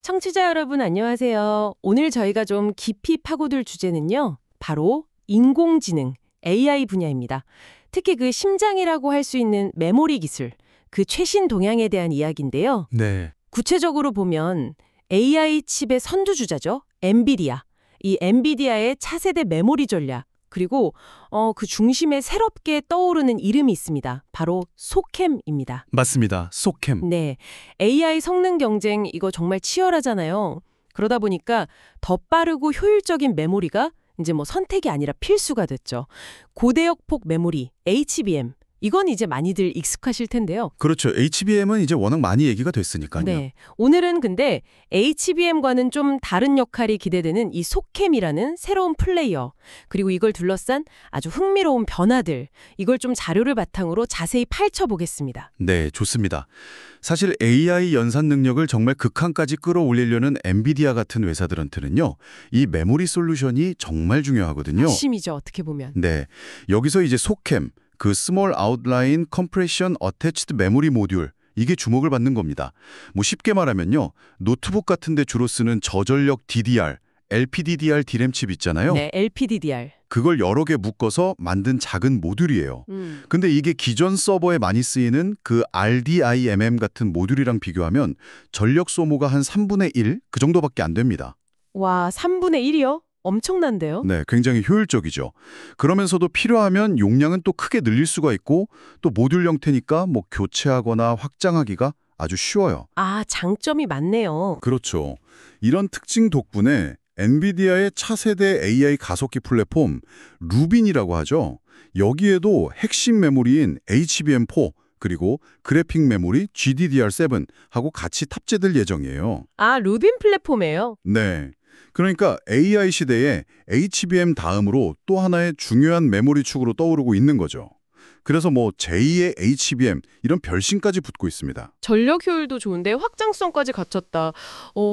청취자 여러분 안녕하세요. 오늘 저희가 좀 깊이 파고들 주제는요. 바로 인공지능, AI 분야입니다. 특히 그 심장이라고 할 수 있는 메모리 기술, 그 최신 동향에 대한 이야기인데요. 네, 구체적으로 보면 AI 칩의 선두주자죠. 엔비디아. 이 엔비디아의 차세대 메모리 전략, 그리고 그 중심에 새롭게 떠오르는 이름이 있습니다. 바로 소캠입니다. 맞습니다. 소캠. 네, AI 성능 경쟁 이거 정말 치열하잖아요. 그러다 보니까 더 빠르고 효율적인 메모리가 이제 뭐 선택이 아니라 필수가 됐죠. 고대역폭 메모리, HBM. 이건 이제 많이들 익숙하실 텐데요. 그렇죠. HBM은 이제 워낙 많이 얘기가 됐으니까요. 네, 오늘은 근데 HBM과는 좀 다른 역할이 기대되는 이 소캠이라는 새로운 플레이어, 그리고 이걸 둘러싼 아주 흥미로운 변화들, 이걸 좀 자료를 바탕으로 자세히 파헤쳐보겠습니다. 네, 좋습니다. 사실 AI 연산 능력을 정말 극한까지 끌어올리려는 엔비디아 같은 회사들한테는요, 이 메모리 솔루션이 정말 중요하거든요. 핵심이죠, 어떻게 보면. 네, 여기서 이제 소캠, 그 Small Outline Compression Attached Memory Module, 이게 주목을 받는 겁니다. 뭐 쉽게 말하면요, 노트북 같은 데 주로 쓰는 저전력 DDR, LPDDR D램 칩 있잖아요. 네, LPDDR. 그걸 여러 개 묶어서 만든 작은 모듈이에요. 근데 이게 기존 서버에 많이 쓰이는 그 RDIMM 같은 모듈이랑 비교하면 전력 소모가 한 3분의 1? 그 정도밖에 안 됩니다. 와, 3분의 1이요? 엄청난데요? 네, 굉장히 효율적이죠. 그러면서도 필요하면 용량은 또 크게 늘릴 수가 있고 또 모듈 형태니까 뭐 교체하거나 확장하기가 아주 쉬워요. 아, 장점이 많네요. 그렇죠. 이런 특징 덕분에 엔비디아의 차세대 AI 가속기 플랫폼 루빈이라고 하죠. 여기에도 핵심 메모리인 HBM4 그리고 그래픽 메모리 GDDR7하고 같이 탑재될 예정이에요. 아, 루빈 플랫폼이에요? 네. 그러니까 AI 시대에 HBM 다음으로 또 하나의 중요한 메모리 축으로 떠오르고 있는 거죠. 그래서 뭐 제2의 HBM 이런 별칭까지 붙고 있습니다. 전력 효율도 좋은데 확장성까지 갖췄다.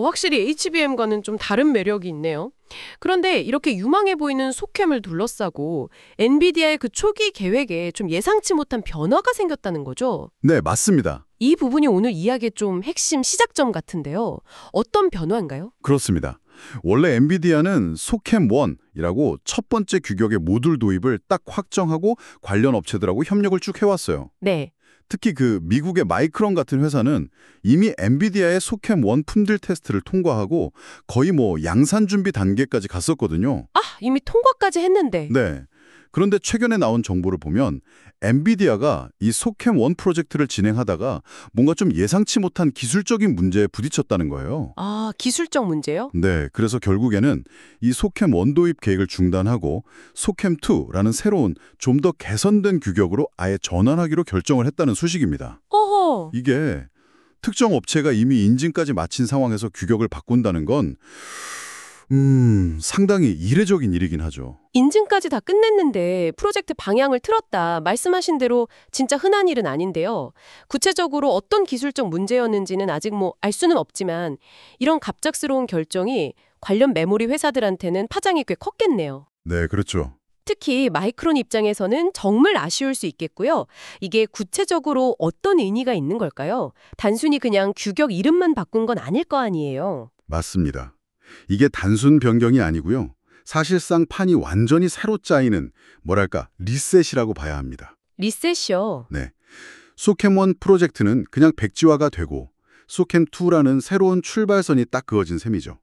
확실히 HBM과는 좀 다른 매력이 있네요. 그런데 이렇게 유망해 보이는 소캠을 둘러싸고 엔비디아의 그 초기 계획에 좀 예상치 못한 변화가 생겼다는 거죠. 네, 맞습니다. 이 부분이 오늘 이야기의 좀 핵심 시작점 같은데요. 어떤 변화인가요? 그렇습니다. 원래 엔비디아는 소캠1이라고 첫 번째 규격의 모듈 도입을 딱 확정하고 관련 업체들하고 협력을 쭉 해왔어요. 네. 특히 그 미국의 마이크론 같은 회사는 이미 엔비디아의 소캠1 품질 테스트를 통과하고 거의 뭐 양산 준비 단계까지 갔었거든요. 아, 이미 통과까지 했는데. 네. 그런데 최근에 나온 정보를 보면 엔비디아가 이 소캠1 프로젝트를 진행하다가 뭔가 좀 예상치 못한 기술적인 문제에 부딪혔다는 거예요. 아, 기술적 문제요? 네, 그래서 결국에는 이 소캠1 도입 계획을 중단하고 소캠2라는 새로운 좀 더 개선된 규격으로 아예 전환하기로 결정을 했다는 소식입니다. 어허. 이게 특정 업체가 이미 인증까지 마친 상황에서 규격을 바꾼다는 건 상당히 이례적인 일이긴 하죠. 인증까지 다 끝냈는데 프로젝트 방향을 틀었다. 말씀하신 대로 진짜 흔한 일은 아닌데요. 구체적으로 어떤 기술적 문제였는지는 아직 뭐 알 수는 없지만 이런 갑작스러운 결정이 관련 메모리 회사들한테는 파장이 꽤 컸겠네요. 네, 그렇죠. 특히 마이크론 입장에서는 정말 아쉬울 수 있겠고요. 이게 구체적으로 어떤 의미가 있는 걸까요? 단순히 그냥 규격 이름만 바꾼 건 아닐 거 아니에요. 맞습니다. 이게 단순 변경이 아니고요. 사실상 판이 완전히 새로 짜이는 뭐랄까 리셋이라고 봐야 합니다. 리셋이요. 네, 소캠1 프로젝트는 그냥 백지화가 되고 소캠2라는 새로운 출발선이 딱 그어진 셈이죠.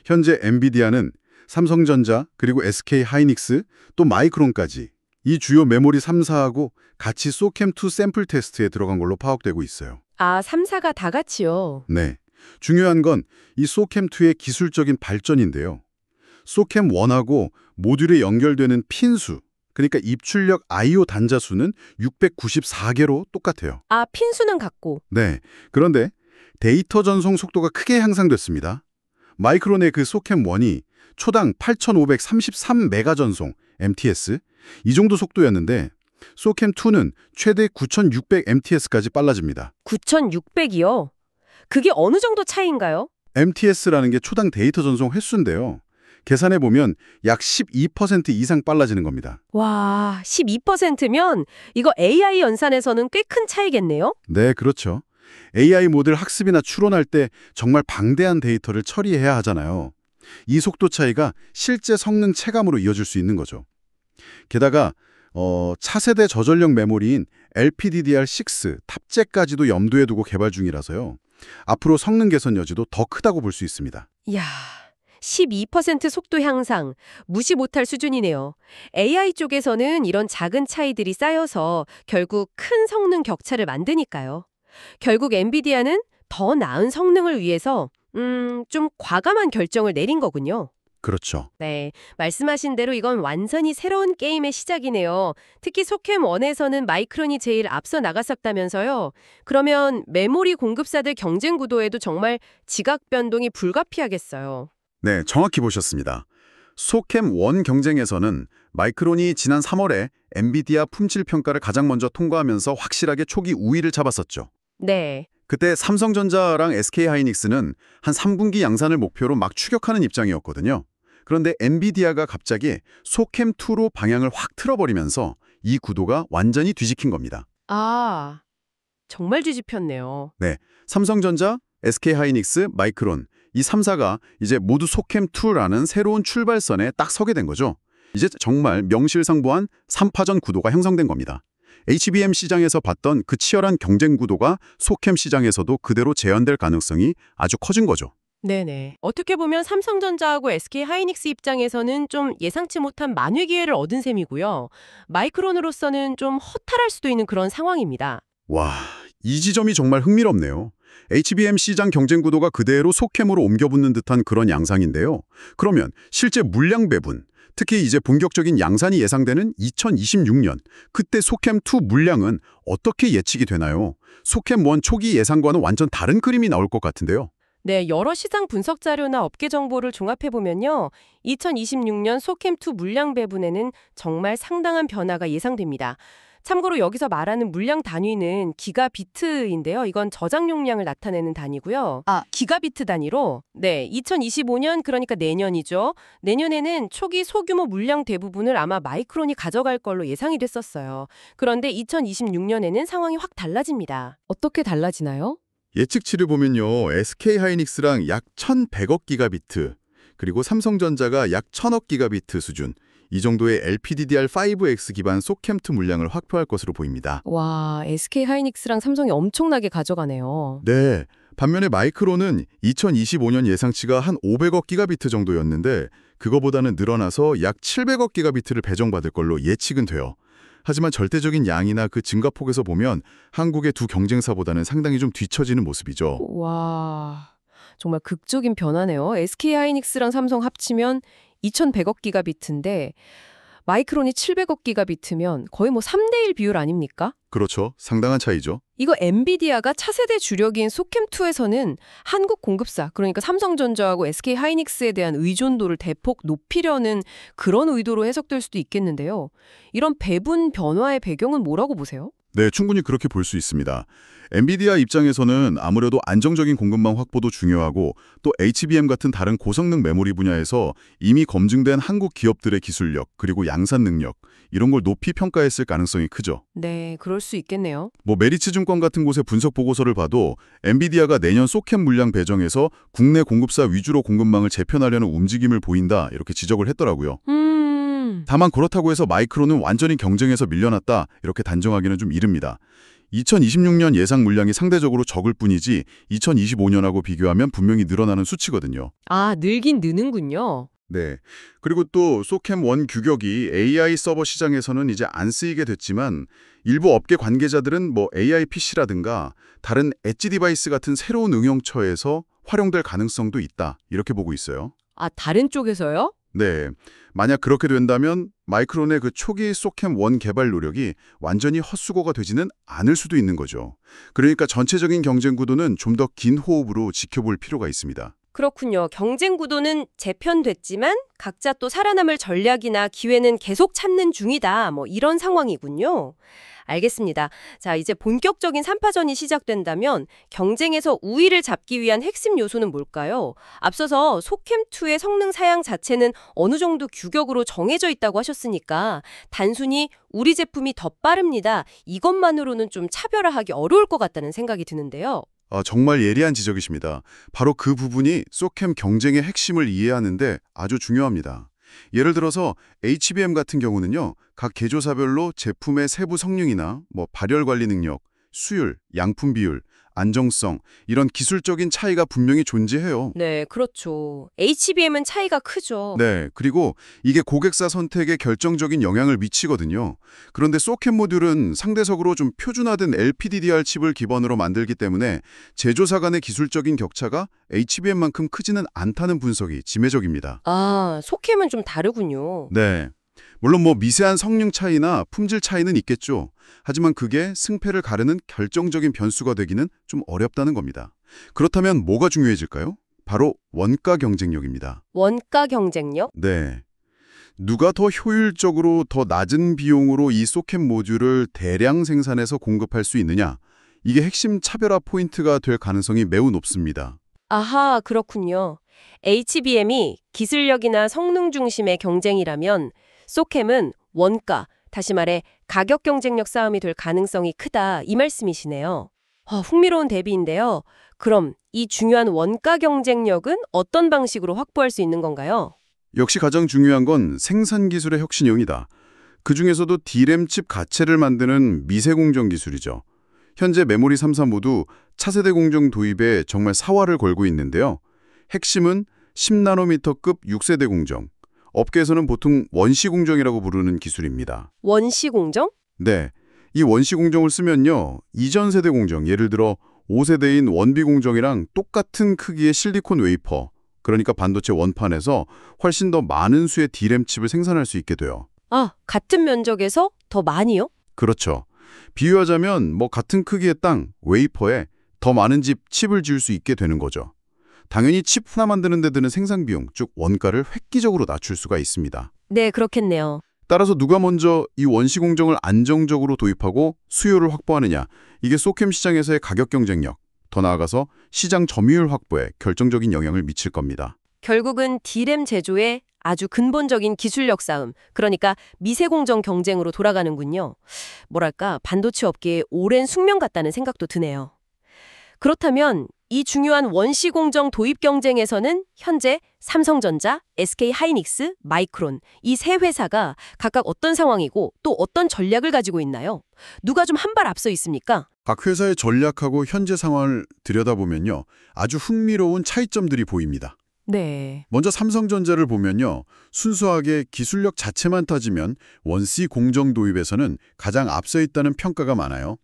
현재 엔비디아는 삼성전자 그리고 SK 하이닉스 또 마이크론까지 이 주요 메모리 3사하고 같이 소캠2 샘플 테스트에 들어간 걸로 파악되고 있어요. 아, 3사가 다 같이요. 네, 중요한 건 이 소캠2의 기술적인 발전인데요. 소캠1하고 모듈에 연결되는 핀 수, 그러니까 입출력 I/O 단자 수는 694개로 똑같아요. 아, 핀수는 같고. 네, 그런데 데이터 전송 속도가 크게 향상됐습니다. 마이크론의 그 소캠1이 초당 8,533메가 전송, MTS, 이 정도 속도였는데 소캠2는 최대 9,600 MTS까지 빨라집니다. 9,600이요? 그게 어느 정도 차이인가요? MTS라는 게 초당 데이터 전송 횟수인데요. 계산해보면 약 12% 이상 빨라지는 겁니다. 와, 12%면 이거 AI 연산에서는 꽤 큰 차이겠네요? 네, 그렇죠. AI 모델 학습이나 추론할 때 정말 방대한 데이터를 처리해야 하잖아요. 이 속도 차이가 실제 성능 체감으로 이어질 수 있는 거죠. 게다가 차세대 저전력 메모리인 LPDDR6 탑재까지도 염두에 두고 개발 중이라서요. 앞으로 성능 개선 여지도 더 크다고 볼 수 있습니다. 이야, 12% 속도 향상, 무시 못할 수준이네요. AI 쪽에서는 이런 작은 차이들이 쌓여서 결국 큰 성능 격차를 만드니까요. 결국 엔비디아는 더 나은 성능을 위해서 좀 과감한 결정을 내린 거군요. 그렇죠. 네, 말씀하신 대로 이건 완전히 새로운 게임의 시작이네요. 특히 소캠1에서는 마이크론이 제일 앞서 나갔었다면서요. 그러면 메모리 공급사들 경쟁 구도에도 정말 지각 변동이 불가피하겠어요. 네, 정확히 보셨습니다. 소캠1 경쟁에서는 마이크론이 지난 3월에 엔비디아 품질 평가를 가장 먼저 통과하면서 확실하게 초기 우위를 잡았었죠. 네. 그때 삼성전자랑 SK하이닉스는 한 3분기 양산을 목표로 막 추격하는 입장이었거든요. 그런데 엔비디아가 갑자기 소캠2로 방향을 확 틀어버리면서 이 구도가 완전히 뒤집힌 겁니다. 아, 정말 뒤집혔네요. 네, 삼성전자, SK하이닉스, 마이크론 이 3사가 이제 모두 소캠2라는 새로운 출발선에 딱 서게 된 거죠. 이제 정말 명실상부한 3파전 구도가 형성된 겁니다. HBM 시장에서 봤던 그 치열한 경쟁 구도가 소캠 시장에서도 그대로 재현될 가능성이 아주 커진 거죠. 네네. 어떻게 보면 삼성전자하고 SK하이닉스 입장에서는 좀 예상치 못한 만회 기회를 얻은 셈이고요. 마이크론으로서는 좀 허탈할 수도 있는 그런 상황입니다. 와, 이 지점이 정말 흥미롭네요. HBM 시장 경쟁 구도가 그대로 소캠으로 옮겨붙는 듯한 그런 양상인데요. 그러면 실제 물량 배분, 특히 이제 본격적인 양산이 예상되는 2026년, 그때 소캠2 물량은 어떻게 예측이 되나요? 소캠1 초기 예상과는 완전 다른 그림이 나올 것 같은데요. 네, 여러 시장 분석 자료나 업계 정보를 종합해보면요. 2026년 소캠2 물량 배분에는 정말 상당한 변화가 예상됩니다. 참고로 여기서 말하는 물량 단위는 기가비트인데요. 이건 저장 용량을 나타내는 단위고요. 기가비트 단위로 2025년 그러니까 내년이죠. 내년에는 초기 소규모 물량 대부분을 아마 마이크론이 가져갈 걸로 예상이 됐었어요. 그런데 2026년에는 상황이 확 달라집니다. 어떻게 달라지나요? 예측치를 보면요. SK하이닉스랑 약 1,100억 기가비트, 그리고 삼성전자가 약 1,000억 기가비트 수준, 이 정도의 LPDDR5X 기반 소캠2 물량을 확보할 것으로 보입니다. 와, SK하이닉스랑 삼성이 엄청나게 가져가네요. 네, 반면에 마이크론은 2025년 예상치가 한 500억 기가비트 정도였는데 그거보다는 늘어나서 약 700억 기가비트를 배정받을 걸로 예측은 돼요. 하지만 절대적인 양이나 그 증가폭에서 보면 한국의 두 경쟁사보다는 상당히 좀 뒤처지는 모습이죠. 와, 정말 극적인 변화네요. SK하이닉스랑 삼성 합치면 2100억 기가비트인데 마이크론이 700억 기가비트면 거의 뭐 3대1 비율 아닙니까? 그렇죠. 상당한 차이죠. 이거 엔비디아가 차세대 주력인 소캠2에서는 한국 공급사, 그러니까 삼성전자하고 SK하이닉스에 대한 의존도를 대폭 높이려는 그런 의도로 해석될 수도 있겠는데요. 이런 배분 변화의 배경은 뭐라고 보세요? 네, 충분히 그렇게 볼 수 있습니다. 엔비디아 입장에서는 아무래도 안정적인 공급망 확보도 중요하고 또 HBM 같은 다른 고성능 메모리 분야에서 이미 검증된 한국 기업들의 기술력 그리고 양산 능력 이런 걸 높이 평가했을 가능성이 크죠. 네, 그럴 수 있겠네요. 뭐 메리츠증권 같은 곳의 분석 보고서를 봐도 엔비디아가 내년 소캠 물량 배정에서 국내 공급사 위주로 공급망을 재편하려는 움직임을 보인다 이렇게 지적을 했더라고요. 다만 그렇다고 해서 마이크론은 완전히 경쟁에서 밀려났다 이렇게 단정하기는 좀 이릅니다. 2026년 예상 물량이 상대적으로 적을 뿐이지 2025년하고 비교하면 분명히 늘어나는 수치거든요. 아, 늘긴 느는군요. 네. 그리고 또 소캠1 규격이 AI 서버 시장에서는 이제 안 쓰이게 됐지만 일부 업계 관계자들은 뭐 AI PC라든가 다른 엣지 디바이스 같은 새로운 응용처에서 활용될 가능성도 있다 이렇게 보고 있어요. 아, 다른 쪽에서요? 네. 만약 그렇게 된다면 마이크론의 그 초기 소캠1 개발 노력이 완전히 헛수고가 되지는 않을 수도 있는 거죠. 그러니까 전체적인 경쟁 구도는 좀 더 긴 호흡으로 지켜볼 필요가 있습니다. 그렇군요. 경쟁 구도는 재편됐지만 각자 또 살아남을 전략이나 기회는 계속 찾는 중이다. 뭐 이런 상황이군요. 알겠습니다. 자, 이제 본격적인 3파전이 시작된다면 경쟁에서 우위를 잡기 위한 핵심 요소는 뭘까요? 앞서서 소캠2의 성능 사양 자체는 어느 정도 규격으로 정해져 있다고 하셨으니까 단순히 우리 제품이 더 빠릅니다. 이것만으로는 좀 차별화하기 어려울 것 같다는 생각이 드는데요. 정말 예리한 지적이십니다. 바로 그 부분이 소캠 경쟁의 핵심을 이해하는데 아주 중요합니다. 예를 들어서 HBM 같은 경우는요, 각 개조사별로 제품의 세부 성능이나 발열 관리 능력, 수율, 양품 비율, 안정성 이런 기술적인 차이가 분명히 존재해요. 네, 그렇죠. HBM은 차이가 크죠. 네, 그리고 이게 고객사 선택에 결정적인 영향을 미치거든요. 그런데 소켓 모듈은 상대적으로 좀 표준화된 LPDDR 칩을 기반으로 만들기 때문에 제조사 간의 기술적인 격차가 HBM만큼 크지는 않다는 분석이 지배적입니다. 아, 소캠은 좀 다르군요. 네. 물론 미세한 성능 차이나 품질 차이는 있겠죠. 하지만 그게 승패를 가르는 결정적인 변수가 되기는 좀 어렵다는 겁니다. 그렇다면 뭐가 중요해질까요? 바로 원가 경쟁력입니다. 원가 경쟁력? 네. 누가 더 효율적으로 더 낮은 비용으로 이 소켓 모듈을 대량 생산해서 공급할 수 있느냐? 이게 핵심 차별화 포인트가 될 가능성이 매우 높습니다. 아하, 그렇군요. HBM이 기술력이나 성능 중심의 경쟁이라면 소캠은 원가, 다시 말해 가격 경쟁력 싸움이 될 가능성이 크다 이 말씀이시네요. 흥미로운 대비인데요. 그럼 이 중요한 원가 경쟁력은 어떤 방식으로 확보할 수 있는 건가요? 역시 가장 중요한 건 생산 기술의 혁신형이다. 그중에서도 D램 칩 가체를 만드는 미세 공정 기술이죠. 현재 메모리 3사 모두 차세대 공정 도입에 정말 사활을 걸고 있는데요. 핵심은 10나노미터급 6세대 공정. 업계에서는 보통 원시 공정이라고 부르는 기술입니다. 원시 공정? 네. 이 원시 공정을 쓰면요. 이전 세대 공정, 예를 들어 5세대인 원비 공정이랑 똑같은 크기의 실리콘 웨이퍼, 그러니까 반도체 원판에서 훨씬 더 많은 수의 D램 칩을 생산할 수 있게 돼요. 아, 같은 면적에서 더 많이요? 그렇죠. 비유하자면 같은 크기의 땅, 웨이퍼에 더 많은 칩을 지을 수 있게 되는 거죠. 당연히 칩 하나 만드는 데 드는 생산 비용, 즉 원가를 획기적으로 낮출 수가 있습니다. 네, 그렇겠네요. 따라서 누가 먼저 이 원시 공정을 안정적으로 도입하고 수요를 확보하느냐, 이게 소캠 시장에서의 가격 경쟁력, 더 나아가서 시장 점유율 확보에 결정적인 영향을 미칠 겁니다. 결국은 D램 제조의 아주 근본적인 기술력 싸움, 그러니까 미세공정 경쟁으로 돌아가는군요. 뭐랄까, 반도체 업계의 오랜 숙명 같다는 생각도 드네요. 그렇다면 이 중요한 원시 공정 도입 경쟁에서는 현재 삼성전자, SK하이닉스, 마이크론 이 세 회사가 각각 어떤 상황이고 또 어떤 전략을 가지고 있나요? 누가 좀 한 발 앞서 있습니까? 각 회사의 전략하고 현재 상황을 들여다보면요. 아주 흥미로운 차이점들이 보입니다. 네. 먼저 삼성전자를 보면요. 순수하게 기술력 자체만 따지면 원시 공정 도입에서는 가장 앞서 있다는 평가가 많아요.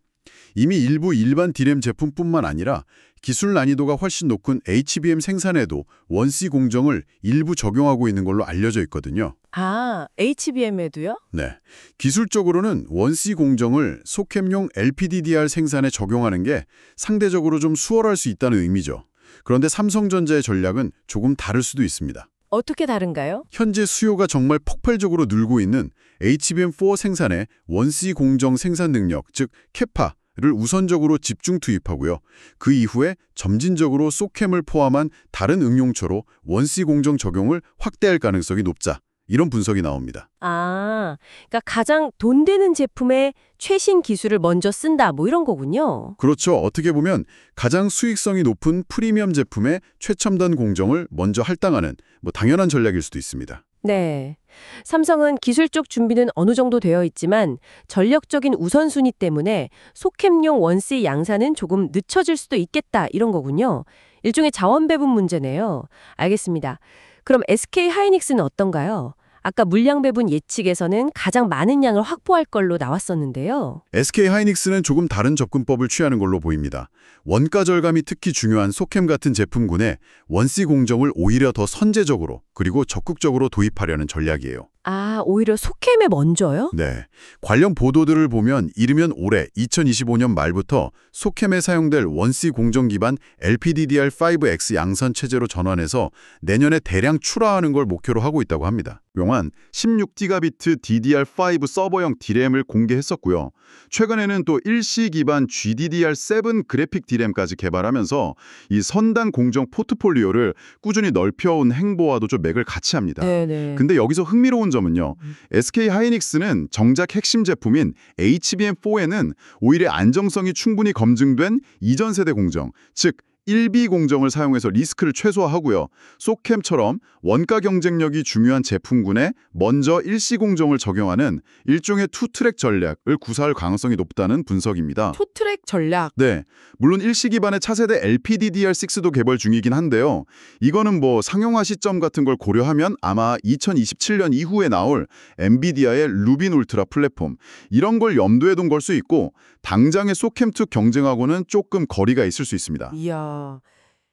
이미 일부 일반 D램 제품뿐만 아니라 기술 난이도가 훨씬 높은 HBM 생산에도 원시 공정을 일부 적용하고 있는 걸로 알려져 있거든요. 아, HBM에도요? 네, 기술적으로는 원시 공정을 소캠용 LPDDR 생산에 적용하는 게 상대적으로 좀 수월할 수 있다는 의미죠. 그런데 삼성전자의 전략은 조금 다를 수도 있습니다. 어떻게 다른가요? 현재 수요가 정말 폭발적으로 늘고 있는 HBM4 생산에 원시 공정 생산 능력, 즉 캐파를 우선적으로 집중 투입하고요. 그 이후에 점진적으로 소캠을 포함한 다른 응용처로 원시 공정 적용을 확대할 가능성이 높자. 이런 분석이 나옵니다. 아, 그러니까 가장 돈 되는 제품의 최신 기술을 먼저 쓴다, 뭐 이런 거군요. 그렇죠. 어떻게 보면 가장 수익성이 높은 프리미엄 제품의 최첨단 공정을 먼저 할당하는 당연한 전략일 수도 있습니다. 네. 삼성은 기술적 준비는 어느 정도 되어 있지만 전력적인 우선순위 때문에 소캠용 원시 양산은 조금 늦춰질 수도 있겠다, 이런 거군요. 일종의 자원 배분 문제네요. 알겠습니다. 그럼 SK하이닉스는 어떤가요? 아까 물량 배분 예측에서는 가장 많은 양을 확보할 걸로 나왔었는데요. SK하이닉스는 조금 다른 접근법을 취하는 걸로 보입니다. 원가 절감이 특히 중요한 소캠 같은 제품군에 원시 공정을 오히려 더 선제적으로 그리고 적극적으로 도입하려는 전략이에요. 아, 아, 오히려 소캠에 먼저요? 네. 관련 보도들을 보면 이르면 올해 2025년 말부터 소캠에 사용될 원C 공정 기반 LPDDR5X 양산 체제로 전환해서 내년에 대량 출하하는 걸 목표로 하고 있다고 합니다. 용한 16GB DDR5 서버형 D램을 공개했었고요. 최근에는 또 1C 기반 GDDR7 그래픽 D램까지 개발하면서 이 선단 공정 포트폴리오를 꾸준히 넓혀온 행보와도 좀 맥을 같이 합니다. 네네. 근데 여기서 흥미로운 점은요. SK 하이닉스는 정작 핵심 제품인 HBM4에는 오히려 안정성이 충분히 검증된 이전 세대 공정, 즉 1B 공정을 사용해서 리스크를 최소화하고요. 소캠처럼 원가 경쟁력이 중요한 제품군에 먼저 1C 공정을 적용하는 일종의 투트랙 전략을 구사할 가능성이 높다는 분석입니다. 투트랙 전략. 네, 물론 1C 기반의 차세대 LPDDR6도 개발 중이긴 한데요. 이거는 뭐 상용화 시점 같은 걸 고려하면 아마 2027년 이후에 나올 엔비디아의 루빈 울트라 플랫폼 이런 걸 염두에 둔 걸 수 있고 당장의 소캠2 경쟁하고는 조금 거리가 있을 수 있습니다. 이야.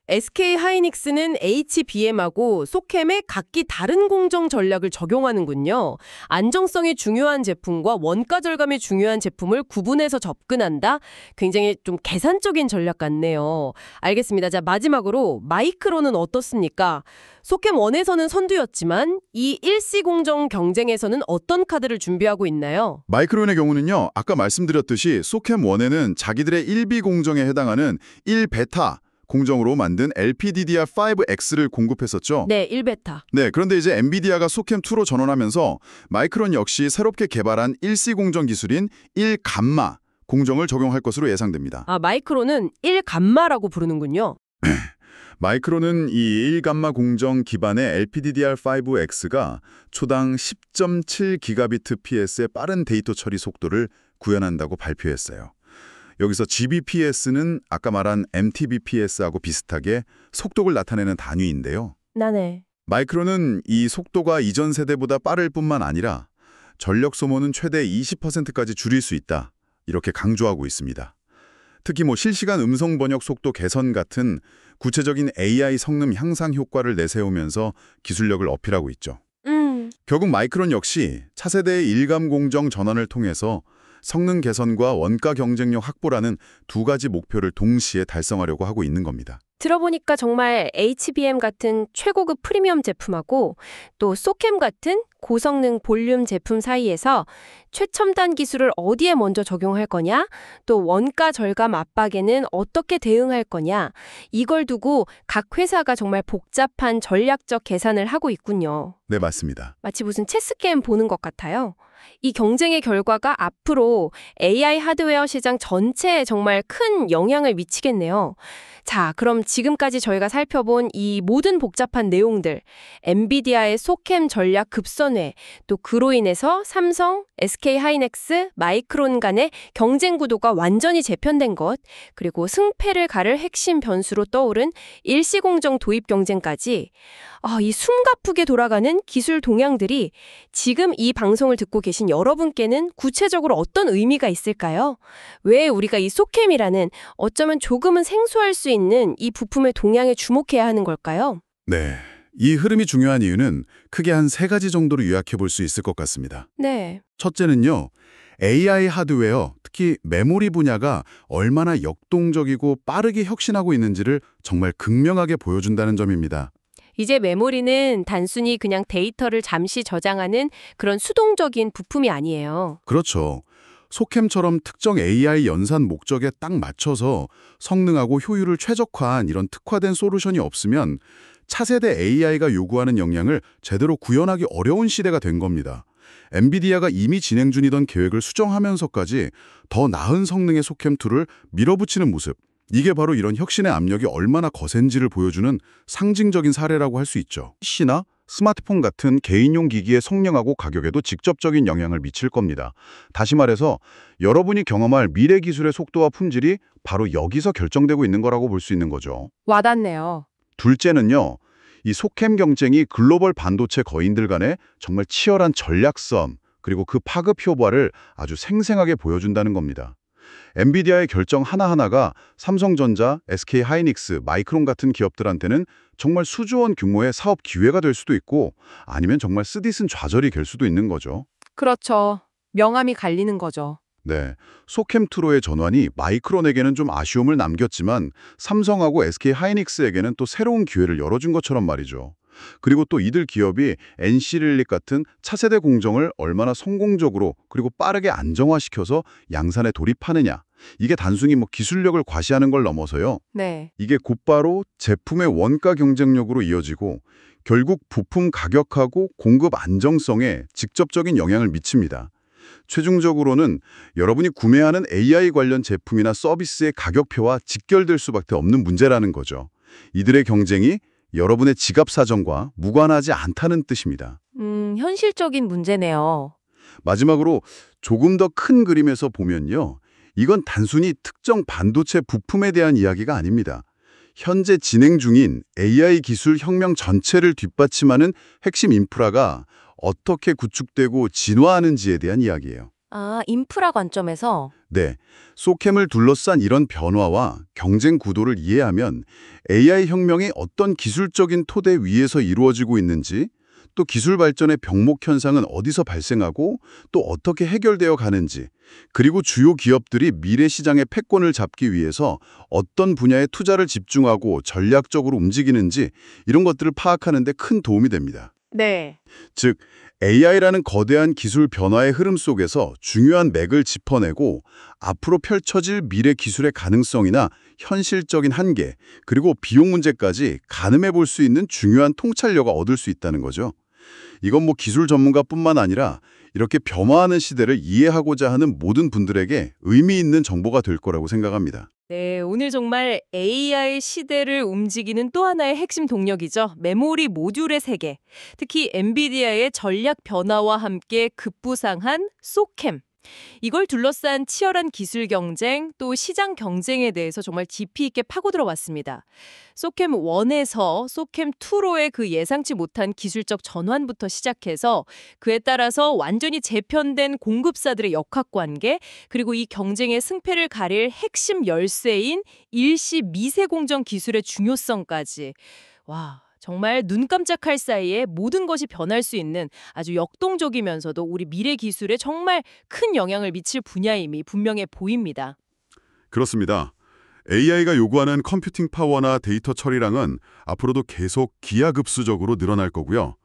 SK 하이닉스는 HBM하고 소캠에 각기 다른 공정 전략을 적용하는군요. 안정성이 중요한 제품과 원가 절감이 중요한 제품을 구분해서 접근한다? 굉장히 좀 계산적인 전략 같네요. 알겠습니다. 자, 마지막으로 마이크론은 어떻습니까? 소캠 1에서는 선두였지만 이 1C 공정 경쟁에서는 어떤 카드를 준비하고 있나요? 마이크론의 경우는요. 아까 말씀드렸듯이 소캠1에는 자기들의 1B 공정에 해당하는 1베타 공정으로 만든 LPDDR5X를 공급했었죠. 네, 1베타. 네, 그런데 이제 엔비디아가 소캠2로 전환하면서 마이크론 역시 새롭게 개발한 1C 공정 기술인 1감마 공정을 적용할 것으로 예상됩니다. 아, 마이크론은 1감마라고 부르는군요. 마이크론은 이 1감마 공정 기반의 LPDDR5X가 초당 10.7GBps의 빠른 데이터 처리 속도를 구현한다고 발표했어요. 여기서 GBps는 아까 말한 MTBps하고 비슷하게 속도를 나타내는 단위인데요. 나네. 마이크론은 이 속도가 이전 세대보다 빠를 뿐만 아니라 전력 소모는 최대 20%까지 줄일 수 있다. 이렇게 강조하고 있습니다. 특히 실시간 음성 번역 속도 개선 같은 구체적인 AI 성능 향상 효과를 내세우면서 기술력을 어필하고 있죠. 결국 마이크론 역시 차세대의 일감 공정 전환을 통해서 성능 개선과 원가 경쟁력 확보라는 두 가지 목표를 동시에 달성하려고 하고 있는 겁니다. 들어보니까 정말 HBM 같은 최고급 프리미엄 제품하고 또 소캠 같은 고성능 볼륨 제품 사이에서 최첨단 기술을 어디에 먼저 적용할 거냐, 또 원가 절감 압박에는 어떻게 대응할 거냐, 이걸 두고 각 회사가 정말 복잡한 전략적 계산을 하고 있군요. 네, 맞습니다. 마치 무슨 체스 게임 보는 것 같아요. 이 경쟁의 결과가 앞으로 AI 하드웨어 시장 전체에 정말 큰 영향을 미치겠네요. 자, 그럼 지금까지 저희가 살펴본 이 모든 복잡한 내용들, 엔비디아의 소캠 전략 급선회, 또 그로 인해서 삼성, SK 하이닉스, 마이크론 간의 경쟁 구도가 완전히 재편된 것, 그리고 승패를 가를 핵심 변수로 떠오른 일시 공정 도입 경쟁까지 이 숨가쁘게 돌아가는 기술 동향들이 지금 이 방송을 듣고 계신 여러분께는 구체적으로 어떤 의미가 있을까요? 왜 우리가 이 소캠이라는 어쩌면 조금은 생소할 수 있는 이 부품의 동향에 주목해야 하는 걸까요? 네, 이 흐름이 중요한 이유는 크게 한 3가지 정도로 요약해 볼 수 있을 것 같습니다. 네. 첫째는요. AI 하드웨어, 특히 메모리 분야가 얼마나 역동적이고 빠르게 혁신하고 있는지를 정말 극명하게 보여준다는 점입니다. 이제 메모리는 단순히 그냥 데이터를 잠시 저장하는 그런 수동적인 부품이 아니에요. 그렇죠. 소캠처럼 특정 AI 연산 목적에 딱 맞춰서 성능하고 효율을 최적화한 이런 특화된 솔루션이 없으면 차세대 AI가 요구하는 역량을 제대로 구현하기 어려운 시대가 된 겁니다. 엔비디아가 이미 진행 중이던 계획을 수정하면서까지 더 나은 성능의 소캠2를 밀어붙이는 모습. 이게 바로 이런 혁신의 압력이 얼마나 거센지를 보여주는 상징적인 사례라고 할 수 있죠. PC나 스마트폰 같은 개인용 기기의 성능하고 가격에도 직접적인 영향을 미칠 겁니다. 다시 말해서 여러분이 경험할 미래 기술의 속도와 품질이 바로 여기서 결정되고 있는 거라고 볼 수 있는 거죠. 와닿네요. 둘째는요. 이 소캠 경쟁이 글로벌 반도체 거인들 간의 정말 치열한 전략 싸움, 그리고 그 파급 효과를 아주 생생하게 보여준다는 겁니다. 엔비디아의 결정 하나하나가 삼성전자, SK 하이닉스, 마이크론 같은 기업들한테는 정말 수조 원 규모의 사업 기회가 될 수도 있고 아니면 정말 쓰디쓴 좌절이 될 수도 있는 거죠. 그렇죠. 명암이 갈리는 거죠. 네, 소캠2로의 전환이 마이크론에게는 좀 아쉬움을 남겼지만 삼성하고 SK 하이닉스에게는 또 새로운 기회를 열어준 것처럼 말이죠. 그리고 또 이들 기업이 NC릴릭 같은 차세대 공정을 얼마나 성공적으로 그리고 빠르게 안정화시켜서 양산에 돌입하느냐. 이게 단순히 기술력을 과시하는 걸 넘어서요. 네. 이게 곧바로 제품의 원가 경쟁력으로 이어지고 결국 부품 가격하고 공급 안정성에 직접적인 영향을 미칩니다. 최종적으로는 여러분이 구매하는 AI 관련 제품이나 서비스의 가격표와 직결될 수밖에 없는 문제라는 거죠. 이들의 경쟁이 여러분의 지갑 사정과 무관하지 않다는 뜻입니다. 현실적인 문제네요. 마지막으로 조금 더 큰 그림에서 보면요. 이건 단순히 특정 반도체 부품에 대한 이야기가 아닙니다. 현재 진행 중인 AI 기술 혁명 전체를 뒷받침하는 핵심 인프라가 어떻게 구축되고 진화하는지에 대한 이야기예요. 아, 인프라 관점에서? 네, 소캠을 둘러싼 이런 변화와 경쟁 구도를 이해하면 AI 혁명이 어떤 기술적인 토대 위에서 이루어지고 있는지, 또 기술 발전의 병목 현상은 어디서 발생하고 또 어떻게 해결되어 가는지, 그리고 주요 기업들이 미래 시장의 패권을 잡기 위해서 어떤 분야에 투자를 집중하고 전략적으로 움직이는지 이런 것들을 파악하는 데 큰 도움이 됩니다. 네. 즉, AI라는 거대한 기술 변화의 흐름 속에서 중요한 맥을 짚어내고 앞으로 펼쳐질 미래 기술의 가능성이나 현실적인 한계, 그리고 비용 문제까지 가늠해 볼 수 있는 중요한 통찰력을 얻을 수 있다는 거죠. 이건 기술 전문가뿐만 아니라 이렇게 변화하는 시대를 이해하고자 하는 모든 분들에게 의미 있는 정보가 될 거라고 생각합니다. 네, 오늘 정말 AI 시대를 움직이는 또 하나의 핵심 동력이죠. 메모리 모듈의 세계. 특히 엔비디아의 전략 변화와 함께 급부상한 소캠. 이걸 둘러싼 치열한 기술 경쟁, 또 시장 경쟁에 대해서 정말 깊이 있게 파고들어 왔습니다. 소캠 1에서 소캠 2로의 그 예상치 못한 기술적 전환부터 시작해서 그에 따라서 완전히 재편된 공급사들의 역학관계, 그리고 이 경쟁의 승패를 가릴 핵심 열쇠인 일시 미세 공정 기술의 중요성까지. 와, 정말 눈 깜짝할 사이에 모든 것이 변할 수 있는 아주 역동적이면서도 우리 미래 기술에 정말 큰 영향을 미칠 분야임이 분명해 보입니다. 그렇습니다. AI가 요구하는 컴퓨팅 파워나 데이터 처리량은 앞으로도 계속 기하급수적으로 늘어날 거고요.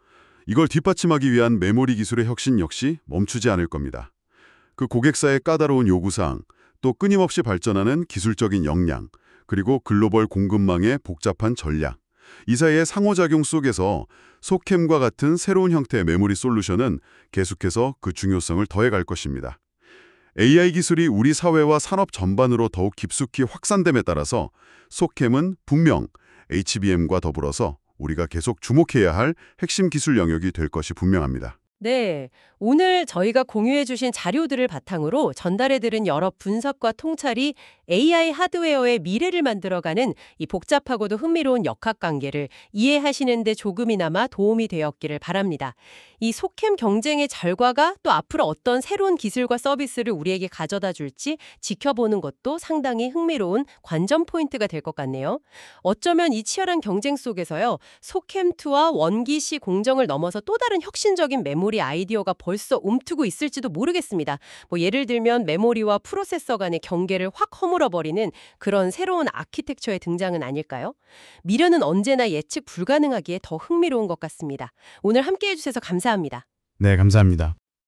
이걸 뒷받침하기 위한 메모리 기술의 혁신 역시 멈추지 않을 겁니다. 그 고객사의 까다로운 요구사항, 또 끊임없이 발전하는 기술적인 역량, 그리고 글로벌 공급망의 복잡한 전략. 이 사이의 상호작용 속에서 소캠과 같은 새로운 형태의 메모리 솔루션은 계속해서 그 중요성을 더해갈 것입니다. AI 기술이 우리 사회와 산업 전반으로 더욱 깊숙이 확산됨에 따라서 소캠은 분명 HBM과 더불어서 우리가 계속 주목해야 할 핵심 기술 영역이 될 것이 분명합니다. 네, 오늘 저희가 공유해 주신 자료들을 바탕으로 전달해 드린 여러 분석과 통찰이 AI 하드웨어의 미래를 만들어가는 이 복잡하고도 흥미로운 역학관계를 이해하시는 데 조금이나마 도움이 되었기를 바랍니다. 이 소캠 경쟁의 결과가 또 앞으로 어떤 새로운 기술과 서비스를 우리에게 가져다 줄지 지켜보는 것도 상당히 흥미로운 관전 포인트가 될 것 같네요. 어쩌면 이 치열한 경쟁 속에서요, 소캠2와 원기시 공정을 넘어서 또 다른 혁신적인 메모리 아이디어가 벌써 움트고 있을지도 모르겠습니다. 예를 들면 메모리와 프로세서 간의 경계를 확 허물어버리는 그런 새로운 아키텍처의 등장은 아닐까요? 미래는 언제나 예측 불가능하기에 더 흥미로운 것 같습니다. 오늘 함께해 주셔서 감사합니다. 네, 감사합니다.